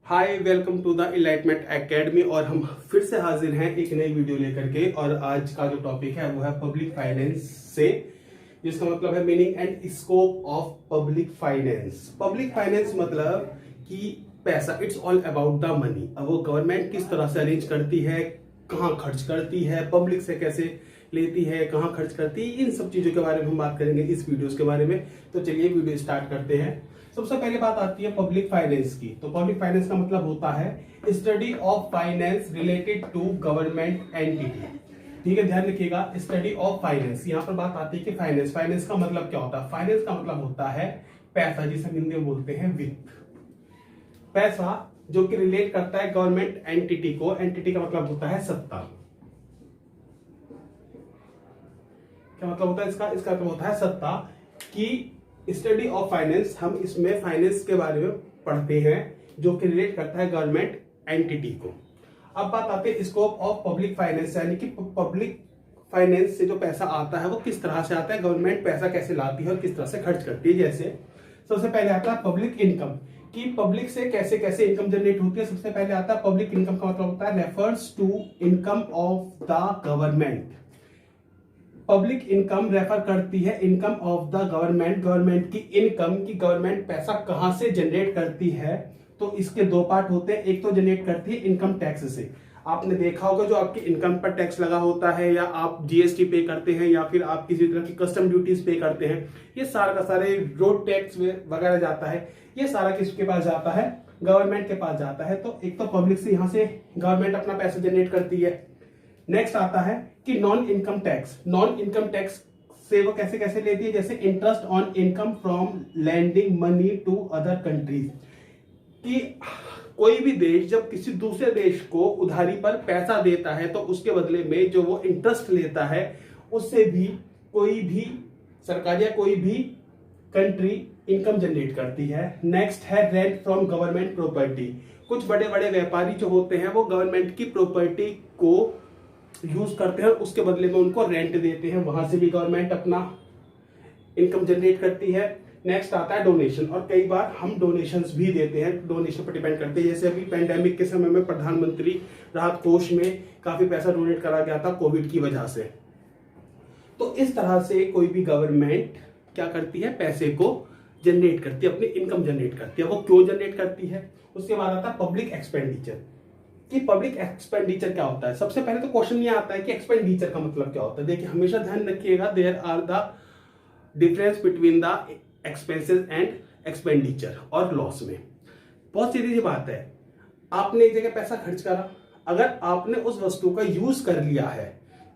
Hi, welcome to the enlightenment academy. और हम फिर से हाजिर हैं एक नई वीडियो लेकर के। और आज का जो टॉपिक है वो है पब्लिक फाइनेंस से, जिसका मतलब है meaning and scope of public finance. Public finance मतलब कि पैसा, it's all about the money. अब वो गवर्नमेंट किस तरह से अरेंज करती है, कहाँ खर्च करती है, पब्लिक से कैसे लेती है, कहाँ खर्च करती है, इन सब चीजों के बारे में हम बात करेंगे इस वीडियोस के बारे में। तो चलिए वीडियो स्टार्ट करते हैं। सबसे पहले बात आती है पब्लिक फाइनेंस की। तो पब्लिक फाइनेंस का मतलब होता है study of finance related to government entity. ठीक है, ध्यान रखिएगा, स्टडी ऑफ फाइनेंस। यहाँ पर बात आती है कि फाइनेंस का मतलब क्या होता है। फाइनेंस का मतलब होता है पैसा, जिसे हम हिंदी में बोलते हैं वित्त। पैसा जो कि रिलेट करता है गवर्नमेंट एंटिटी को। एंटिटी का मतलब होता है सत्ता। क्या मतलब होता है इसका मतलब होता है सत्ता की स्टडी ऑफ फाइनेंस। हम इसमें फाइनेंस के बारे में पढ़ते हैं जो कि रिलेट करता है गवर्नमेंट एंटिटी को। अब बात आती है स्कोप ऑफ पब्लिक फाइनेंस, यानी कि पब्लिक फाइनेंस से जो पैसा आता है वो किस तरह से आता है, गवर्नमेंट पैसा कैसे लाती है और किस तरह से खर्च करती है। जैसे सबसे पहले आता है पब्लिक इनकम, कि पब्लिक से कैसे कैसे इनकम जनरेट होती है। सबसे पहले आता है पब्लिक इनकम का मतलब होता है refers to income of the government. Public income refer करती है income of the government, government की इनकम, की गवर्नमेंट पैसा कहां से जनरेट करती है। तो इसके दो पार्ट होते हैं। एक तो जनरेट करती है इनकम टैक्स से। आपने देखा होगा जो आपकी इनकम पर टैक्स लगा होता है, या आप जीएसटी पे करते हैं, या फिर आप किसी तरह की कस्टम ड्यूटीज पे करते हैं, ये सारा का सारे रोड टैक्स वगैरह जाता है, ये सारा किसके पास जाता है, गवर्नमेंट के पास जाता है। तो एक तो पब्लिक से यहां से गवर्नमेंट अपना पैसा जनरेट करती है। नेक्स्ट आता है कि non income tax. Non income tax से वो कैसे कैसे लेती है, जैसे interest on income from lending money to other countries, कि कोई भी देश जब किसी दूसरे देश को उधारी पर पैसा देता है तो उसके बदले में जो वो इंटरेस्ट लेता है उससे भी कोई भी सरकार या कोई भी कंट्री इनकम जनरेट करती है। नेक्स्ट है रेंट फ्रॉम गवर्नमेंट प्रॉपर्टी। कुछ बड़े बड़े व्यापारी जो होते हैं वो गवर्नमेंट की प्रॉपर्टी को यूज करते हैं, उसके बदले में उनको रेंट देते हैं, वहां से भी गवर्नमेंट अपना इनकम जनरेट करती है। नेक्स्ट आता है डोनेशन, और कई बार हम डोनेशंस भी देते हैं, डोनेशन पर डिपेंड करते हैं। जैसे अभी पेंडेमिक के समय में प्रधानमंत्री राहत कोष में काफी पैसा डोनेट करा गया था कोविड की वजह से। तो इस तरह से कोई भी गवर्नमेंट क्या करती है, पैसे को जनरेट करती है, अपनी इनकम जनरेट करती है। वो क्यों जनरेट करती है। उसके बाद आता है पब्लिक एक्सपेंडिचर, कि पब्लिक एक्सपेंडिचर क्या होता है। सबसे पहले तो क्वेश्चन ये आता है कि एक्सपेंडिचर का मतलब क्या होता है। देखिए, हमेशा ध्यान रखिएगा, there are the difference between the expenses and expenditure और लॉस में। बहुत सीधी सी बात है, आपने एक जगह पैसा खर्च करा, अगर आपने उस वस्तु का यूज कर लिया है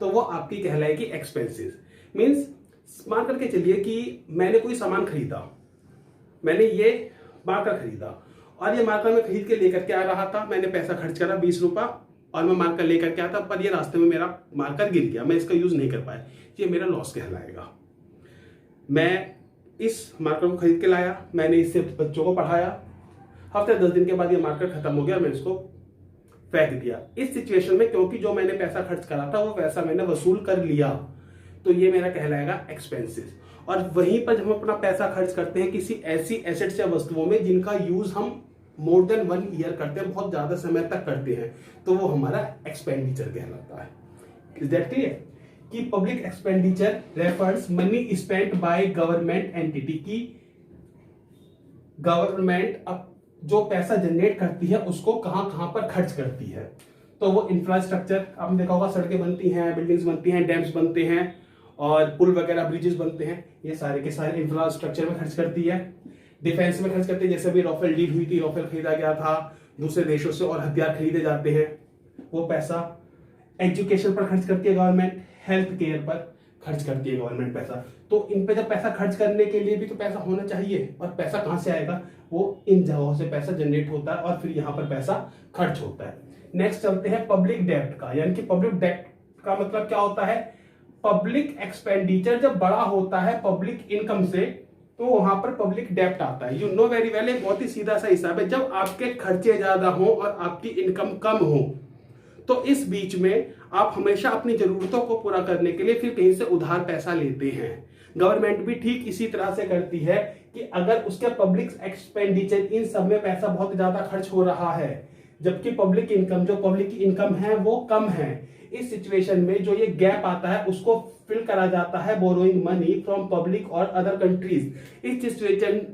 तो वो आपकी कहलाएगी एक्सपेंसेस। मीन्स मान करके चलिए कि मैंने कोई सामान खरीदा, मैंने ये मार्कर खरीदा, और ये मार्कर मैं खरीद के लेकर के आ रहा था, मैंने पैसा खर्च करा 20 रुपया, और मैं मार्कर लेकर के आता, पर ये रास्ते में मेरा मार्कर गिर गया, मैं इसका यूज नहीं कर पाया, ये मेरा लॉस कहलाएगा। मैं इस मार्कर को खरीद के लाया, मैंने इससे बच्चों को पढ़ाया, हफ्ते 10 दिन के बाद ये मार्कर खत्म हो गया, मैंने इसको फेंक दिया। इस सिचुएशन में क्योंकि जो मैंने पैसा खर्च करा था वो पैसा मैंने वसूल कर लिया, तो ये मेरा कहलाएगा एक्सपेंसेस। और वहीं पर जब हम अपना पैसा खर्च करते हैं किसी ऐसी एसेट्स या वस्तुओं में जिनका यूज हम मोर देन 1 ईयर करते हैं, बहुत ज्यादा समय तक करते हैं, तो वो हमारा एक्सपेंडिचर कहलाता है। इज दैट क्लियर, कि public expenditure refers money spent by government entity, की गवर्नमेंट अब जो पैसा जनरेट करती है उसको कहां कहां पर खर्च करती है। तो वो इंफ्रास्ट्रक्चर, आपने देखा होगा, सड़कें बनती हैं, बिल्डिंग्स बनती हैं, डैम्स बनते हैं, और पुल वगैरह, ब्रिजेस बनते हैं, ये सारे के सारे इंफ्रास्ट्रक्चर में खर्च करती है। डिफेंस में खर्च करती है, जैसे अभी राफेल डील हुई थी, राफेल खरीदा गया था दूसरे देशों से और हथियार खरीदे जाते हैं, वो पैसा। एजुकेशन पर खर्च करती है गवर्नमेंट, हेल्थ केयर पर खर्च करती है गवर्नमेंट पैसा। तो इन पे जब पैसा खर्च करने के लिए भी तो पैसा होना चाहिए, और पैसा कहां से आएगा, वो इन जगहों से पैसा जनरेट होता है और फिर यहां पर पैसा खर्च होता है। नेक्स्ट चलते हैं पब्लिक डेब्ट का, यानी कि पब्लिक डेब्ट का मतलब क्या होता है, पब्लिक एक्सपेंडिचर जब बड़ा होता है पब्लिक इनकम से तो वहां पर पब्लिक डेब्ट आता है। यू नो वेरी वेल, एक बहुत ही सीधा सा हिसाब है, जब आपके खर्चे ज्यादा हो और आपकी इनकम कम हो तो इस बीच में आप हमेशा अपनी जरूरतों को पूरा करने के लिए फिर कहीं से उधार पैसा लेते हैं। गवर्नमेंट भी ठीक इसी तरह से करती है कि अगर उसके पब्लिक एक्सपेंडिचर इन सब में पैसा बहुत ज्यादा खर्च हो रहा है, जबकि पब्लिक इनकम जो पब्लिक की इनकम है वो कम है, इस सिचुएशन में जो ये गैप आता है उसको फिल करा जाता है बोरोइंग मनी फ्रॉम पब्लिक और अदर कंट्रीज।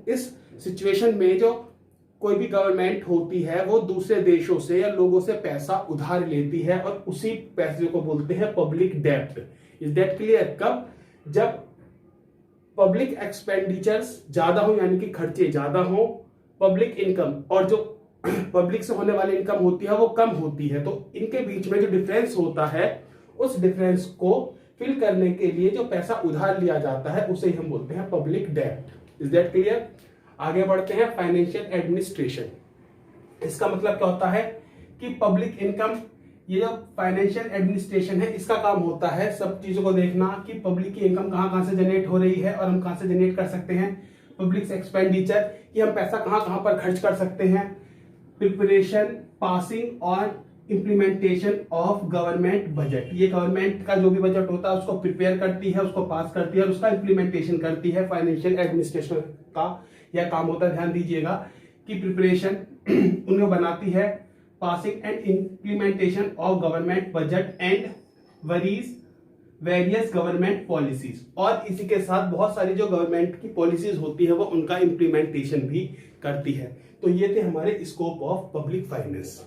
इस सिचुएशन में जो कोई भी गवर्नमेंट होती है वो दूसरे देशों से या लोगों से पैसा उधार लेती है और उसी पैसे को बोलते हैं पब्लिक डेब्ट। Is that clear? कब? जब पब्लिक एक्सपेंडिचर्स ज्यादा हो, यानी कि खर्चे ज्यादा हो, पब्लिक इनकम और जो पब्लिक से होने वाली इनकम होती है वो कम होती है, तो इनके बीच में जो डिफरेंस होता है उस डिफरेंस को फिल करने के लिए जो पैसा उधार लिया जाता है उसे हम बोलते हैं पब्लिक डेब्ट। Is that clear? आगे बढ़ते हैं, फाइनेंशियल एडमिनिस्ट्रेशन। इसका मतलब क्या होता है कि पब्लिक इनकम, ये जो फाइनेंशियल एडमिनिस्ट्रेशन है इसका काम होता है सब चीजों को देखना कि पब्लिक की इनकम कहां से जनरेट हो रही है और हम कहां से जनरेट कर सकते हैं, पब्लिक एक्सपेंडिचर कि हम पैसा कहां पर खर्च कर सकते हैं, प्रिपरेशन, पासिंग और इम्प्लीमेंटेशन ऑफ गवर्नमेंट बजट। ये गवर्नमेंट का जो भी बजट होता है उसको प्रिपेयर करती है, उसको पास करती है और उसका इम्प्लीमेंटेशन करती है। फाइनेंशियल एडमिनिस्ट्रेशन का यह काम होता है, ध्यान दीजिएगा कि प्रिपरेशन उन्हें बनाती है, passing and implementation of government budget and various government policies, और इसी के साथ बहुत सारी जो गवर्नमेंट की पॉलिसीज होती है वो उनका इम्प्लीमेंटेशन भी करती है। तो ये थे हमारे स्कोप ऑफ पब्लिक फाइनेंस।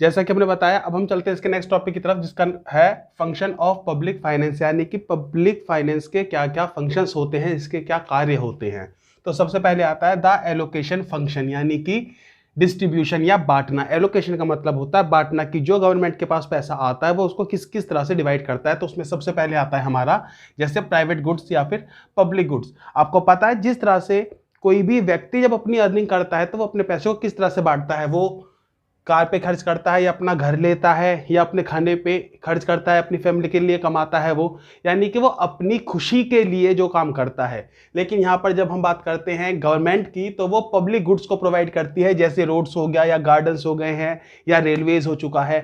जैसा कि हमने बताया, अब हम चलते हैं इसके नेक्स्ट टॉपिक की तरफ जिसका है फंक्शन ऑफ पब्लिक फाइनेंस, यानी कि पब्लिक फाइनेंस के क्या क्या फंक्शंस होते हैं, इसके क्या कार्य होते हैं। तो सबसे पहले आता है द एलोकेशन फंक्शन, यानी कि डिस्ट्रीब्यूशन या बांटना। एलोकेशन का मतलब होता है बांटना, कि जो गवर्नमेंट के पास पैसा आता है वो उसको किस किस तरह से डिवाइड करता है। तो उसमें सबसे पहले आता है हमारा जैसे प्राइवेट गुड्स या फिर पब्लिक गुड्स। आपको पता है जिस तरह से कोई भी व्यक्ति जब अपनी अर्निंग करता है तो वो अपने पैसे को किस तरह से बांटता है, वो कार पे खर्च करता है या अपना घर लेता है या अपने खाने पे खर्च करता है, अपनी फैमिली के लिए कमाता है वो, यानी कि वो अपनी खुशी के लिए जो काम करता है। लेकिन यहाँ पर जब हम बात करते हैं गवर्नमेंट की तो वो पब्लिक गुड्स को प्रोवाइड करती है, जैसे रोड्स हो गया या गार्डन्स हो गए हैं या रेलवेज हो चुका है,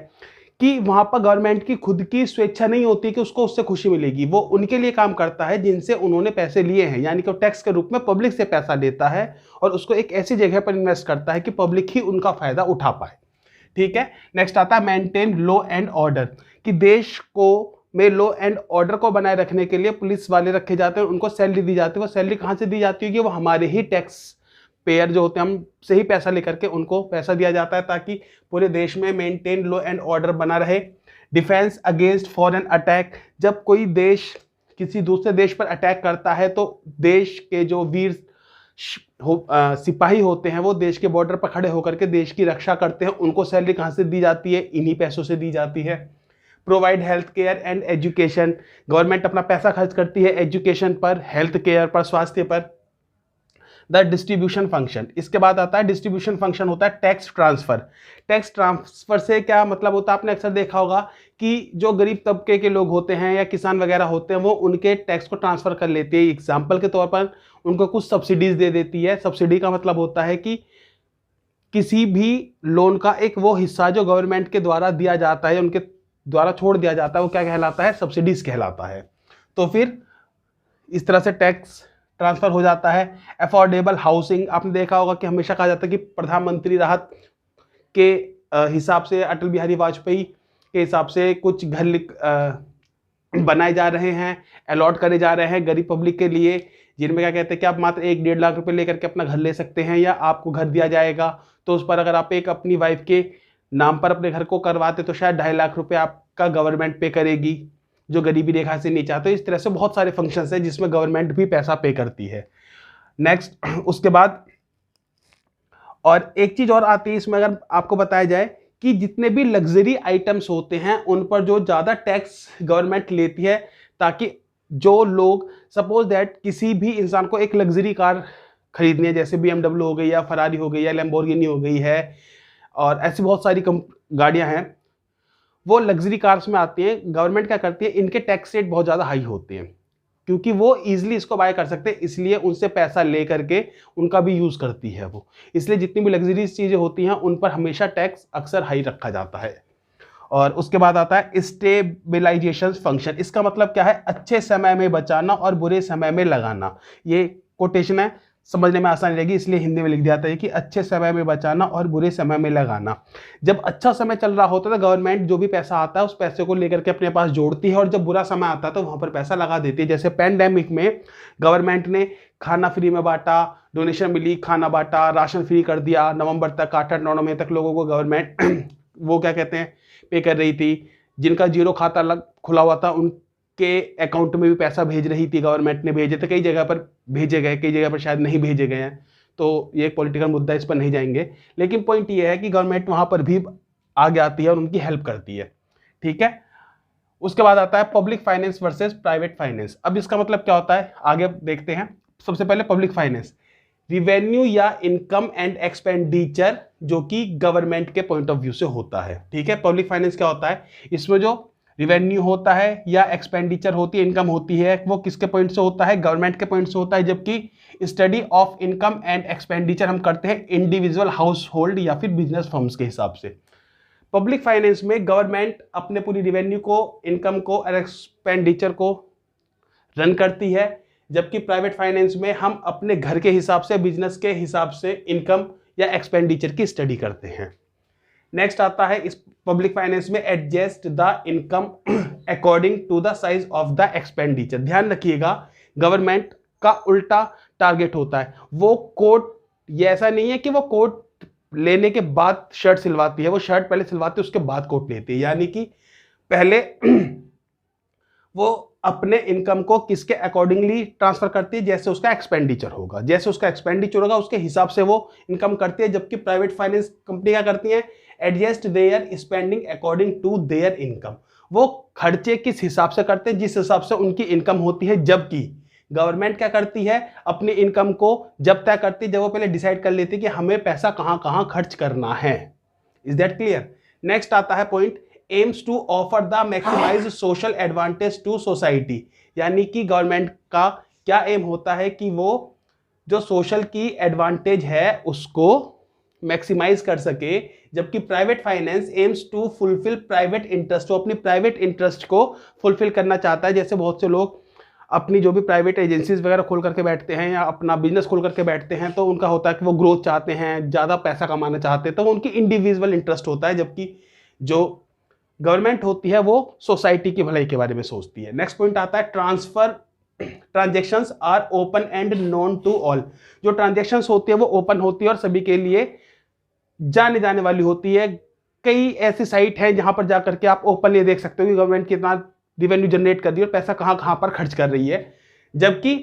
कि वहाँ पर गवर्नमेंट की खुद की स्वेच्छा नहीं होती कि उसको उससे खुशी मिलेगी, वो उनके लिए काम करता है जिनसे उन्होंने पैसे लिए हैं, यानी कि वो टैक्स के रूप में पब्लिक से पैसा लेता है और उसको एक ऐसी जगह पर इन्वेस्ट करता है कि पब्लिक ही उनका फायदा उठा पाए। ठीक है, नेक्स्ट आता है मेंटेन लॉ एंड ऑर्डर, कि देश को में लॉ एंड ऑर्डर को बनाए रखने के लिए पुलिस वाले रखे जाते हैं, उनको सैलरी दी जाती है। वो सैलरी कहाँ से दी जाती है कि वो हमारे ही टैक्स पेयर जो होते हैं हम से ही पैसा लेकर के उनको पैसा दिया जाता है ताकि पूरे देश में मेंटेन लॉ एंड ऑर्डर बना रहे। डिफेंस अगेंस्ट फॉरेन अटैक, जब कोई देश किसी दूसरे देश पर अटैक करता है तो देश के जो वीर सिपाही होते हैं वो देश के बॉर्डर पर खड़े होकर के देश की रक्षा करते हैं, उनको सैलरी कहाँ से दी जाती है, इन्हीं पैसों से दी जाती है। Provide health care and education, government अपना पैसा खर्च करती है एजुकेशन पर, हेल्थ केयर पर, स्वास्थ्य पर। द डिस्ट्रीब्यूशन फंक्शन, इसके बाद आता है डिस्ट्रीब्यूशन फंक्शन होता है टैक्स ट्रांसफर। टैक्स ट्रांसफर से क्या मतलब होता है, आपने अक्सर देखा होगा कि जो गरीब तबके के लोग होते हैं या किसान वगैरह होते हैं वो उनके टैक्स को ट्रांसफर कर लेते हैं। एग्जाम्पल के तौर पर उनको कुछ सब्सिडीज दे देती है। सब्सिडी का मतलब होता है कि किसी भी लोन का एक वो हिस्सा जो गवर्नमेंट के द्वारा दिया जाता है, उनके द्वारा छोड़ दिया जाता है, वो क्या कहलाता है, सब्सिडीज कहलाता है। तो फिर इस तरह से टैक्स ट्रांसफर हो जाता है। अफोर्डेबल हाउसिंग, आपने देखा होगा कि हमेशा कहा जाता है कि प्रधानमंत्री राहत के हिसाब से, अटल बिहारी वाजपेयी के हिसाब से कुछ घर बनाए जा रहे हैं, अलॉट करे जा रहे हैं गरीब पब्लिक के लिए, जिनमें क्या कहते हैं कि आप मात्र 1-1.5 लाख रुपए लेकर के अपना घर ले सकते हैं या आपको घर दिया जाएगा। तो उस पर अगर आप एक अपनी वाइफ के नाम पर अपने घर को करवाते तो शायद 2.5 लाख रुपए आपका गवर्नमेंट पे करेगी, जो गरीबी रेखा से नीचे आता है। तो इस तरह से बहुत सारे फंक्शंस हैं जिसमें गवर्नमेंट भी पैसा पे करती है। नेक्स्ट, उसके बाद और एक चीज और आती है इसमें, अगर आपको बताया जाए कि जितने भी लग्जरी आइटम्स होते हैं उन पर जो ज़्यादा टैक्स गवर्नमेंट लेती है, ताकि जो लोग सपोज दैट किसी भी इंसान को एक लग्जरी कार खरीदनी है, जैसे BMW हो गई या फरारी हो गई या लैम्बोर्गिनी हो गई है, और ऐसी बहुत सारी गाड़ियां हैं, वो लग्जरी कार्स में आती हैं। गवर्नमेंट क्या करती है, इनके टैक्स रेट बहुत ज़्यादा हाई होते हैं क्योंकि वो ईजिली इसको बाय कर सकते हैं, इसलिए उनसे पैसा ले करके उनका भी यूज़ करती है वो। इसलिए जितनी भी लग्जरीज चीज़ें होती हैं उन पर हमेशा टैक्स अक्सर हाई रखा जाता है। और उसके बाद आता है स्टेबिलाईजेशन फंक्शन। इसका मतलब क्या है? अच्छे समय में बचाना और बुरे समय में लगाना। ये कोटेशन है, समझने में आसानी रहेगी इसलिए हिंदी में लिख दिया था कि अच्छे समय में बचाना और बुरे समय में लगाना। जब अच्छा समय चल रहा होता है तो गवर्नमेंट जो भी पैसा आता है उस पैसे को लेकर के अपने पास जोड़ती है, और जब बुरा समय आता है तो वहां पर पैसा लगा देती है। जैसे पैंडेमिक में गवर्नमेंट ने खाना फ्री में बांटा, डोनेशन मिली, खाना बांटा, राशन फ्री कर दिया। नवंबर तक 8-9 महीने तक लोगों को गवर्नमेंट वो क्या कहते हैं, पे कर रही थी। जिनका जीरो खाता खुला हुआ था उनके अकाउंट में भी पैसा भेज रही थी, गवर्नमेंट ने भेजे थे। कई जगह पर भेजे गए, कई जगह पर शायद नहीं भेजे गए हैं, तो ये एक पॉलिटिकल मुद्दा, इस पर नहीं जाएंगे। लेकिन पॉइंट ये है कि गवर्नमेंट वहां पर भी आगे आती है और उनकी हेल्प करती है। ठीक है, उसके बाद आता है public finance versus private finance. अब इसका मतलब क्या होता है आगे देखते हैं। सबसे पहले पब्लिक फाइनेंस, रिवेन्यू या इनकम एंड एक्सपेंडिचर जो कि गवर्नमेंट के पॉइंट ऑफ व्यू से होता है। ठीक है, पब्लिक फाइनेंस क्या होता है? इसमें जो रिवेन्यू होता है या एक्सपेंडिचर होती है, इनकम होती है, वो किसके पॉइंट से होता है? गवर्नमेंट के पॉइंट से होता है। जबकि study of income and expenditure हम करते हैं इंडिविजुअल हाउस होल्ड या फिर बिजनेस फर्म्स के हिसाब से। पब्लिक फाइनेंस में गवर्नमेंट अपने पूरी रिवेन्यू को, इनकम को और एक्सपेंडिचर को रन करती है, जबकि प्राइवेट फाइनेंस में हम अपने घर के हिसाब से, बिजनेस के हिसाब से इनकम या एक्सपेंडिचर की स्टडी करते हैं। नेक्स्ट आता है इस पब्लिक फाइनेंस में adjust the income according to the size of the expenditure. ध्यान रखिएगा, गवर्नमेंट का उल्टा टारगेट होता है। वो कोट, ये ऐसा नहीं है कि वो कोट लेने के बाद शर्ट सिलवाती है, वो शर्ट पहले सिलवाती है उसके बाद कोट लेती है। यानी कि पहले वो अपने इनकम को किसके अकॉर्डिंगली ट्रांसफर करती है? जैसे उसका एक्सपेंडिचर होगा, जैसे उसका एक्सपेंडिचर होगा उसके हिसाब से वो इनकम करती है। जबकि प्राइवेट फाइनेंस कंपनी क्या करती है? Adjust their spending according to their income. वो खर्चे किस हिसाब से करते हैं? जिस हिसाब से उनकी इनकम होती है। जबकि गवर्नमेंट क्या करती है? अपनी इनकम को जब तय करती है जब वो पहले डिसाइड कर लेती है कि हमें पैसा कहां कहां खर्च करना है। Is that clear? नेक्स्ट आता है point, aims to offer the maximise social advantage to society. यानी कि गवर्नमेंट का क्या एम होता है कि वो जो सोशल की एडवांटेज है उसको मैक्सिमाइज कर सके। जबकि private finance aims to fulfil private interest, वो अपनी प्राइवेट इंटरेस्ट को फुलफिल करना चाहता है। जैसे बहुत से लोग अपनी जो भी प्राइवेट एजेंसीज वगैरह खोल करके बैठते हैं या अपना बिजनेस खोल करके बैठते हैं, तो उनका होता है कि वो ग्रोथ चाहते हैं, ज़्यादा पैसा कमाना चाहते हैं, तो वो उनकी इंडिविजुअल इंटरेस्ट होता है। जबकि जो गवर्नमेंट होती है वो सोसाइटी की भलाई के बारे में सोचती है। नेक्स्ट पॉइंट आता है transactions are open and known to all. जो ट्रांजैक्शंस होती है वो ओपन होती है और सभी के लिए जाने जाने वाली होती है। कई ऐसी साइट हैं जहां पर जाकर के आप ओपनली देख सकते हो कि गवर्नमेंट कितना रिवेन्यू जनरेट कर रही है और पैसा कहां कहां पर खर्च कर रही है। जबकि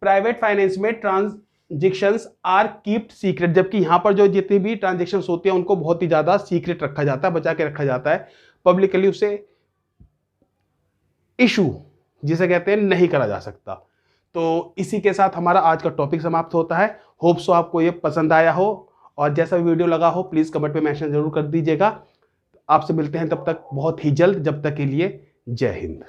प्राइवेट फाइनेंस में ट्रांजैक्शंस आर कीप्ड सीक्रेट, जबकि यहां पर जो जितनी भी ट्रांजैक्शंस होती है उनको बहुत ही ज्यादा सीक्रेट रखा जाता है, बचा के रखा जाता है। पब्लिकली उसे इशू जिसे कहते हैं नहीं करा जा सकता। तो इसी के साथ हमारा आज का टॉपिक समाप्त होता है। होप सो आपको ये पसंद आया हो, और जैसा वीडियो लगा हो प्लीज कमेंट पे मेंशन जरूर कर दीजिएगा। आपसे मिलते हैं तब तक बहुत ही जल्द, जब तक के लिए जय हिंद।